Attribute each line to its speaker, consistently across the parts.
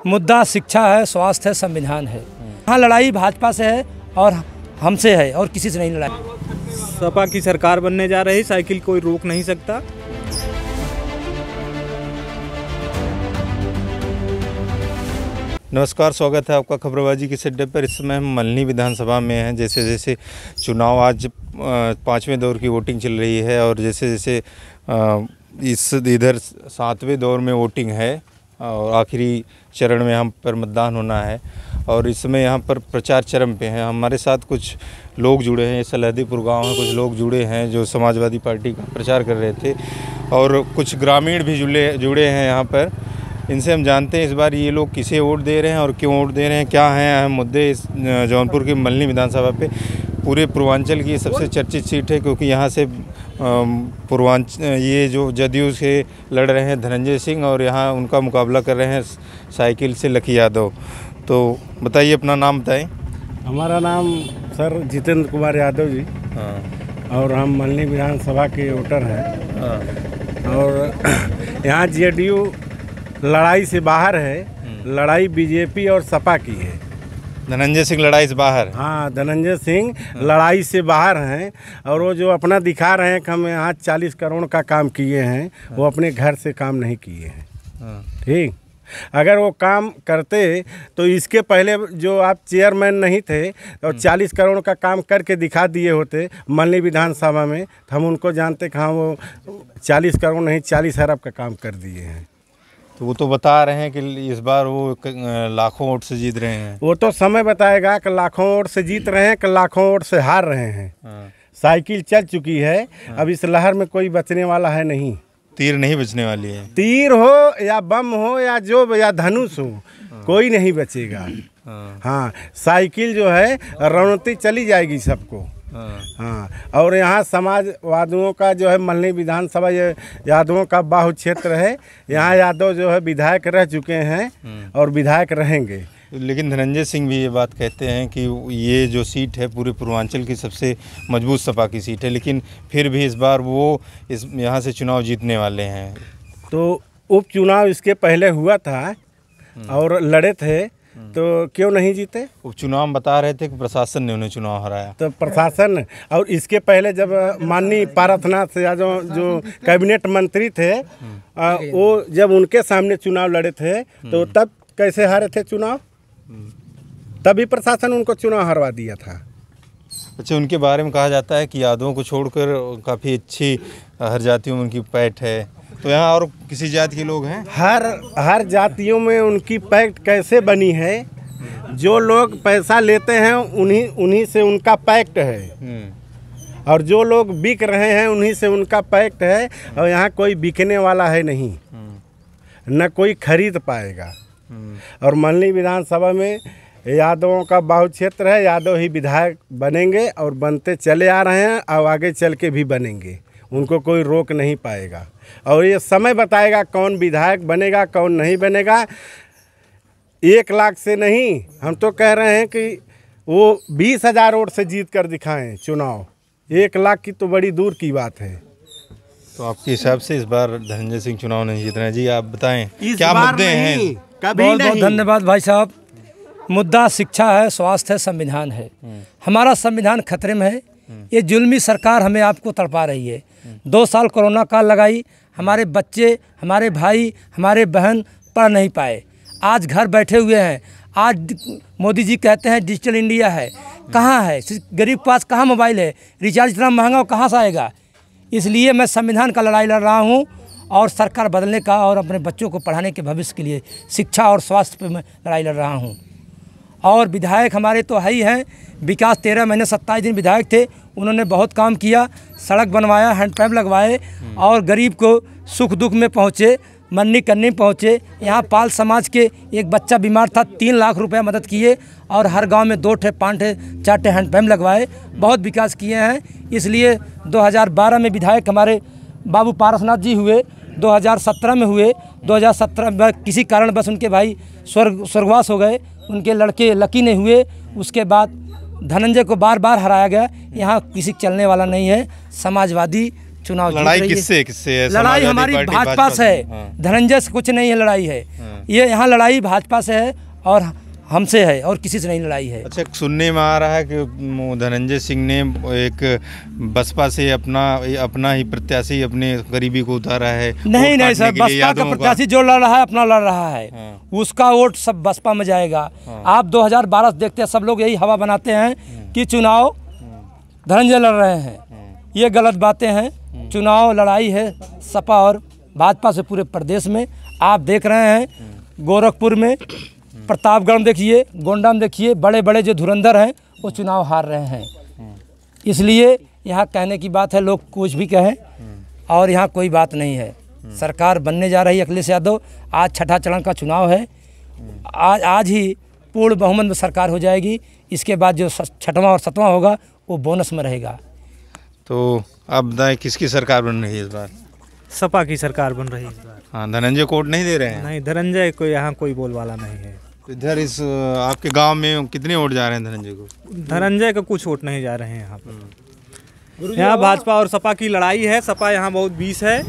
Speaker 1: मुद्दा शिक्षा है, स्वास्थ्य है, संविधान है। यहाँ लड़ाई भाजपा से है और हमसे है और किसी से नहीं लड़ाई।
Speaker 2: सपा की सरकार बनने जा रही, साइकिल कोई रोक नहीं सकता।
Speaker 3: नमस्कार, स्वागत है आपका खबरबाजी के अड्डे पर। इस समय हम मल्हनी विधानसभा में हैं। जैसे जैसे चुनाव आज 5वें दौर की वोटिंग चल रही है और जैसे जैसे इधर 7वें दौर में वोटिंग है और आखिरी चरण में हम पर मतदान होना है और इस समय यहाँ पर प्रचार चरम पे है। हमारे साथ कुछ लोग जुड़े हैं, सलहदीपुर गांव में कुछ लोग जुड़े हैं जो समाजवादी पार्टी का प्रचार कर रहे थे और कुछ ग्रामीण भी जुड़े हैं यहाँ पर। इनसे हम जानते हैं इस बार ये लोग किसे वोट दे रहे हैं और क्यों वोट दे रहे हैं, क्या हैं अहम मुद्दे। इस जौनपुर की मल्हनी विधानसभा पे पूरे पूर्वांचल की सबसे चर्चित सीट है क्योंकि यहाँ से ये जो जदयू से लड़ रहे हैं धनंजय सिंह और यहाँ उनका मुकाबला कर रहे हैं साइकिल से लकी यादव। तो बताइए, अपना नाम बताएं।
Speaker 4: हमारा नाम सर जितेंद्र कुमार यादव जी।
Speaker 3: हाँ।
Speaker 4: और हम मल्हनी विधानसभा के वोटर हैं।
Speaker 3: हाँ।
Speaker 4: और यहाँ जेडीयू लड़ाई से बाहर है। लड़ाई बीजेपी और सपा की है।
Speaker 3: धनंजय सिंह लड़ाई से बाहर।
Speaker 4: हाँ, धनंजय सिंह लड़ाई से बाहर हैं और वो जो अपना दिखा रहे हैं कि हम यहाँ 40 करोड़ का काम किए हैं, वो अपने घर से काम नहीं किए हैं। ठीक, अगर वो काम करते तो इसके पहले जो आप चेयरमैन नहीं थे और 40 करोड़ का काम करके दिखा दिए होते मल्हनी विधानसभा में, तो हम उनको जानते कि हाँ वो 40 करोड़ नहीं 40 अरब का काम कर दिए हैं।
Speaker 3: तो वो तो बता रहे हैं कि इस बार वो लाखों वोट से जीत रहे हैं।
Speaker 4: वो तो समय बताएगा कि लाखों वोट से जीत रहे हैं कि लाखों वोट से हार रहे हैं।
Speaker 3: हाँ।
Speaker 4: साइकिल चल चुकी है।
Speaker 3: हाँ।
Speaker 4: अब इस लहर में कोई बचने वाला है नहीं।
Speaker 3: तीर नहीं बचने वाली है।
Speaker 4: तीर हो या बम हो या जो या धनुष हो, कोई नहीं बचेगा। हाँ, साइकिल जो है रणनीति चली जाएगी सबको। हाँ, और यहाँ समाजवादियों का जो है मल्हनी विधानसभा ये यादवों का बाहु क्षेत्र है। यहाँ यादव जो है विधायक रह चुके हैं और विधायक रहेंगे।
Speaker 3: लेकिन धनंजय सिंह भी ये बात कहते हैं कि ये जो सीट है पूरे पूर्वांचल की सबसे मजबूत सपा की सीट है, लेकिन फिर भी इस बार वो यहाँ से चुनाव जीतने वाले हैं।
Speaker 4: तो उपचुनाव इसके पहले हुआ था और लड़े थे, तो क्यों नहीं जीते?
Speaker 3: उपचुनाव बता रहे थे कि प्रशासन ने उन्हें चुनाव हराया।
Speaker 4: तो प्रशासन, और इसके पहले जब माननीय पारथनाथ यादव जो कैबिनेट मंत्री थे, वो जब उनके सामने चुनाव लड़े थे तो तब कैसे हारे थे चुनाव? तभी प्रशासन उनको चुनाव हरवा दिया था।
Speaker 3: अच्छा, उनके बारे में कहा जाता है कि यादवों को छोड़कर काफ़ी अच्छी हर जातियों में उनकी पैठ है। तो यहाँ और किसी जाति के लोग हैं?
Speaker 4: हर जातियों में उनकी पैक्ट कैसे बनी है? जो लोग पैसा लेते हैं उन्हीं से उनका पैक्ट है और जो लोग बिक रहे हैं उन्हीं से उनका पैक्ट है। और यहाँ कोई बिकने वाला है नहीं, न कोई खरीद पाएगा। और मल्हनी विधानसभा में यादवों का बाहु क्षेत्र है। यादव ही विधायक बनेंगे और बनते चले आ रहे हैं और आगे चल के भी बनेंगे। उनको कोई रोक नहीं पाएगा और ये समय बताएगा कौन विधायक बनेगा कौन नहीं बनेगा। 1 लाख से नहीं, हम तो कह रहे हैं कि वो 20,000 वोट से जीत कर दिखाएं चुनाव। 1 लाख की तो बड़ी दूर की बात है।
Speaker 3: तो आपके हिसाब से इस बार धनंजय सिंह चुनाव नहीं जीत रहे हैं? जी, आप बताएं क्या मुद्दे हैं?
Speaker 1: बहुत बहुत धन्यवाद भाई साहब। मुद्दा शिक्षा है, स्वास्थ्य है, संविधान है। हमारा संविधान खतरे में है। ये जुल्मी सरकार हमें आपको तड़पा रही है। 2 साल कोरोना काल लगाई, हमारे बच्चे, हमारे भाई, हमारे बहन पढ़ नहीं पाए, आज घर बैठे हुए हैं। आज मोदी जी कहते हैं डिजिटल इंडिया है, कहाँ है? गरीब के पास कहाँ मोबाइल है? रिचार्ज इतना महंगा कहाँ से आएगा? इसलिए मैं संविधान का लड़ाई लड़ रहा हूँ और सरकार बदलने का और अपने बच्चों को पढ़ाने के भविष्य के लिए शिक्षा और स्वास्थ्य पर मैं लड़ाई लड़ रहा हूँ। और विधायक हमारे तो है ही हैं। विकास 13 महीने 27 दिन विधायक थे, उन्होंने बहुत काम किया, सड़क बनवाया, हैंडपम्प लगवाए और गरीब को सुख दुख में पहुँचे, मन्नी करनी पहुँचे। यहाँ पाल समाज के एक बच्चा बीमार था, 3 लाख रुपया मदद किए और हर गांव में 2 ठे 5 ठे 4 ठे हैंडपम्प लगवाए। बहुत विकास किए हैं। इसलिए 2012 में विधायक हमारे बाबू पारसनाथ जी हुए, 2017 में हुए। 2017 में किसी कारण बस उनके भाई स्वर्गवास हो गए, उनके लड़के लकी नहीं हुए। उसके बाद धनंजय को बार बार हराया गया। यहाँ किसी चलने वाला नहीं है। समाजवादी चुनाव जीत
Speaker 3: लड़ाई
Speaker 1: रही है।
Speaker 3: किससे किससे है?
Speaker 1: लड़ाई
Speaker 3: समाजवादी
Speaker 1: हमारी
Speaker 3: पार्टी,
Speaker 1: भाजपा से है,
Speaker 3: हाँ।
Speaker 1: धनंजय से कुछ नहीं है, लड़ाई है ये यहाँ लड़ाई भाजपा से है और हमसे है और किसी से नहीं लड़ाई है।
Speaker 3: अच्छा, सुनने में आ रहा है कि धनंजय सिंह ने एक बसपा से अपना ही प्रत्याशी अपने गरीबी को उतारा है।
Speaker 1: नहीं
Speaker 3: वोट
Speaker 1: सर,
Speaker 3: काटने के लिए
Speaker 1: बसपा का
Speaker 3: यादवों
Speaker 1: प्रत्याशी जो लड़ रहा है अपना लड़ रहा है,
Speaker 3: हाँ।
Speaker 1: उसका वोट सब बसपा में जाएगा। आप 2012 देखते हैं, सब लोग यही हवा बनाते हैं कि चुनाव धनंजय लड़ रहे हैं, ये गलत बातें हैं। चुनाव लड़ाई है सपा और भाजपा से पूरे प्रदेश में। आप देख रहे हैं गोरखपुर में, प्रतापगढ़ देखिए, गोंडा में देखिए, बड़े बड़े जो धुरंधर हैं वो चुनाव हार रहे हैं। इसलिए यहाँ कहने की बात है, लोग कुछ भी कहें और यहाँ कोई बात नहीं है। सरकार बनने जा रही है अखिलेश यादव। आज छठा चरण का चुनाव है, आज ही पूर्ण बहुमत में सरकार हो जाएगी। इसके बाद जो छठवां और सतवां होगा वो बोनस में रहेगा।
Speaker 3: तो आप बताएं किसकी सरकार बन रही है इस बार?
Speaker 2: सपा की सरकार बन रही है इस बार।
Speaker 3: हाँ, धनंजय को वोट नहीं दे रहे हैं?
Speaker 2: नहीं, धनंजय को यहाँ कोई बोलवाला नहीं है।
Speaker 3: तो इधर इस आपके गांव में कितने वोट जा रहे हैं धनंजय को?
Speaker 2: धनंजय का कुछ वोट नहीं जा रहे हैं यहाँ पर। यहाँ भाजपा और सपा की लड़ाई है। सपा यहाँ बहुत बीस है।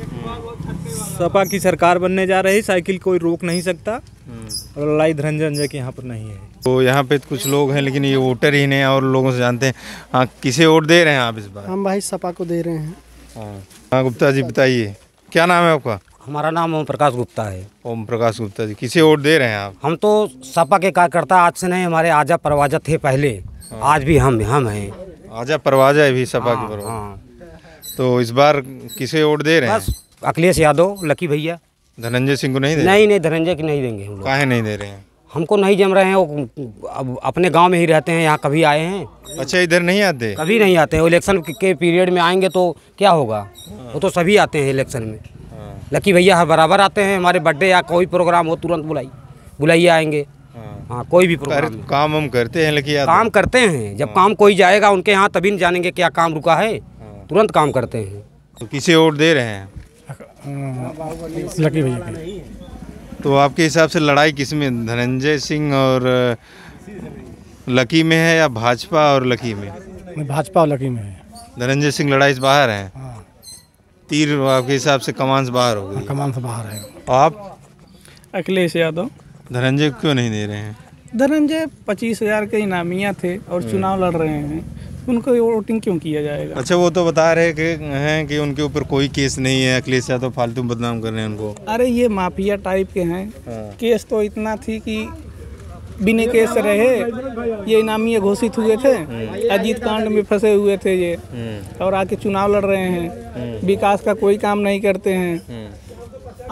Speaker 2: सपा की सरकार बनने जा रही, साइकिल कोई रोक नहीं सकता और लड़ाई धनंजय की यहाँ पर नहीं है।
Speaker 3: तो यहाँ पे कुछ लोग हैं लेकिन ये वोटर ही नहीं है और लोगों से जानते हैं। हाँ, किसे वोट दे रहे हैं आप इस बार?
Speaker 5: हम भाई सपा को दे रहे हैं।
Speaker 3: हाँ, गुप्ता जी बताइए, क्या नाम है आपका?
Speaker 6: हमारा नाम ओम प्रकाश गुप्ता है।
Speaker 3: ओम प्रकाश गुप्ता जी, किसे वोट दे रहे हैं आप?
Speaker 6: हम तो सपा के कार्यकर्ता आज से नहीं, हमारे आजा परवाजा थे पहले, आज भी हम हैं।
Speaker 3: आजा परवाजा है भी सपा के परवाजा।
Speaker 6: हाँ,
Speaker 3: तो इस बार किसे वोट दे रहे हैं?
Speaker 6: बस अखिलेश यादव, लकी भैया।
Speaker 3: धनंजय सिंह को नहीं दे रहे?
Speaker 6: नहीं, धनंजय की नहीं देंगे हम लोग।
Speaker 3: काहे नहीं दे रहे हैं?
Speaker 6: हमको नहीं जम रहे हैं, वो अब अपने गांव में ही रहते हैं, यहाँ कभी आए हैं?
Speaker 3: अच्छा, इधर नहीं आते?
Speaker 6: कभी नहीं आते हैं। इलेक्शन के पीरियड में आएंगे तो क्या होगा? वो तो सभी आते हैं इलेक्शन में। लकी भैया बराबर आते हैं, हमारे बर्थडे या कोई प्रोग्राम हो तुरंत बुलाइए आएंगे। हाँ, कोई भी प्रोग्राम में।
Speaker 3: काम हम करते हैं लेकिन
Speaker 6: काम करते हैं। जब काम कोई जाएगा उनके यहाँ तभी न जानेंगे क्या काम रुका है, तुरंत काम करते हैं।
Speaker 3: तो किसे वोट दे रहे हैं?
Speaker 5: लकी भैया की।
Speaker 3: तो आपके हिसाब से लड़ाई किसमें, धनंजय सिंह और लकी में है या भाजपा और लकी में?
Speaker 5: भाजपा और लकी में है।
Speaker 3: धनंजय सिंह लड़ाई से बाहर है। तीर आपके हिसाब से कमान से बाहर हो गई।
Speaker 5: कमान से बाहर है।
Speaker 3: आप?
Speaker 7: अखिलेश यादव।
Speaker 3: धनंजय क्यों नहीं दे रहे हैं?
Speaker 7: धनंजय 25,000 के इनामिया थे और चुनाव लड़ रहे हैं, उनको वोटिंग क्यों किया जाएगा?
Speaker 3: अच्छा, वो तो बता रहे हैं कि उनके ऊपर कोई केस नहीं है, अखिलेश यादव फालतू बदनाम कर रहे हैं उनको।
Speaker 7: अरे ये माफिया टाइप के हैं। केस तो इतना थी कि बिना केस रहे ये इनामिया घोषित हुए थे, अजीत कांड में फंसे हुए थे ये, और आके चुनाव लड़ रहे हैं, विकास का कोई काम नहीं करते हैं।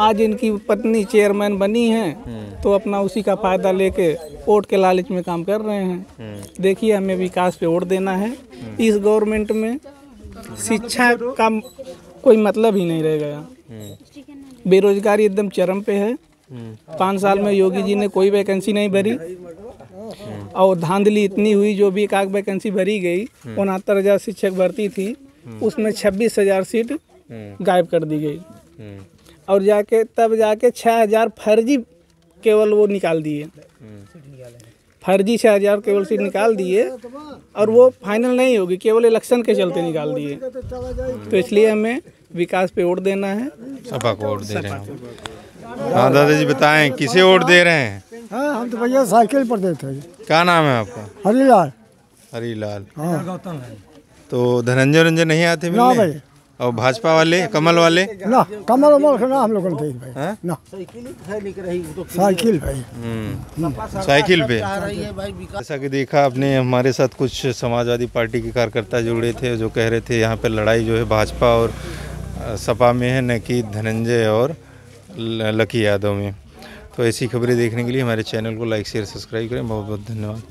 Speaker 7: आज इनकी पत्नी चेयरमैन बनी है तो अपना उसी का फायदा लेके वोट के लालच में काम कर रहे हैं। देखिए, हमें विकास पे वोट देना है। इस गवर्नमेंट में शिक्षा का कोई मतलब ही नहीं रह गया। बेरोजगारी एकदम चरम पे है। 5 साल में योगी जी ने कोई वैकेंसी नहीं भरी और धांधली इतनी हुई, जो भी एक आध वैकेंसी भरी गई, 69,000 शिक्षक भर्ती थी, उसमें 26,000 सीट गायब कर दी गई और तब जाके 6,000 फर्जी केवल वो निकाल दिए। फर्जी 6,000 केवल सीट निकाल दिए और वो फाइनल नहीं होगी, केवल इलेक्शन के चलते निकाल दिए। तो इसलिए हमें विकास पे वोट देना है।
Speaker 3: सपा को वोट दे रहे हैं। हाँ दादाजी बताएं, किसे वोट दे रहे हैं?
Speaker 5: हाँ, हम तो भैया साइकिल पर देते हैं।
Speaker 3: क्या नाम है आपका?
Speaker 5: हरीलाल।
Speaker 3: हरीलाल।
Speaker 5: हाँ।
Speaker 3: तो धनंजय रंजन नहीं आते
Speaker 5: ना
Speaker 3: मिलने?
Speaker 5: भाई।
Speaker 3: और भाजपा वाले, कमल वाले?
Speaker 5: ना, कमल उमल का ना हम लोग भाई।
Speaker 3: हाँ?
Speaker 5: ना, साइकिल भाई।
Speaker 3: साइकिल पे। जैसा कि देखा आपने, हमारे साथ कुछ समाजवादी पार्टी के कार्यकर्ता जुड़े थे जो कह रहे थे यहाँ पे लड़ाई जो है भाजपा और सपा में है, न कि धनंजय और लकी यादव में। तो ऐसी खबरें देखने के लिए हमारे चैनल को लाइक शेयर सब्सक्राइब करें। बहुत बहुत धन्यवाद।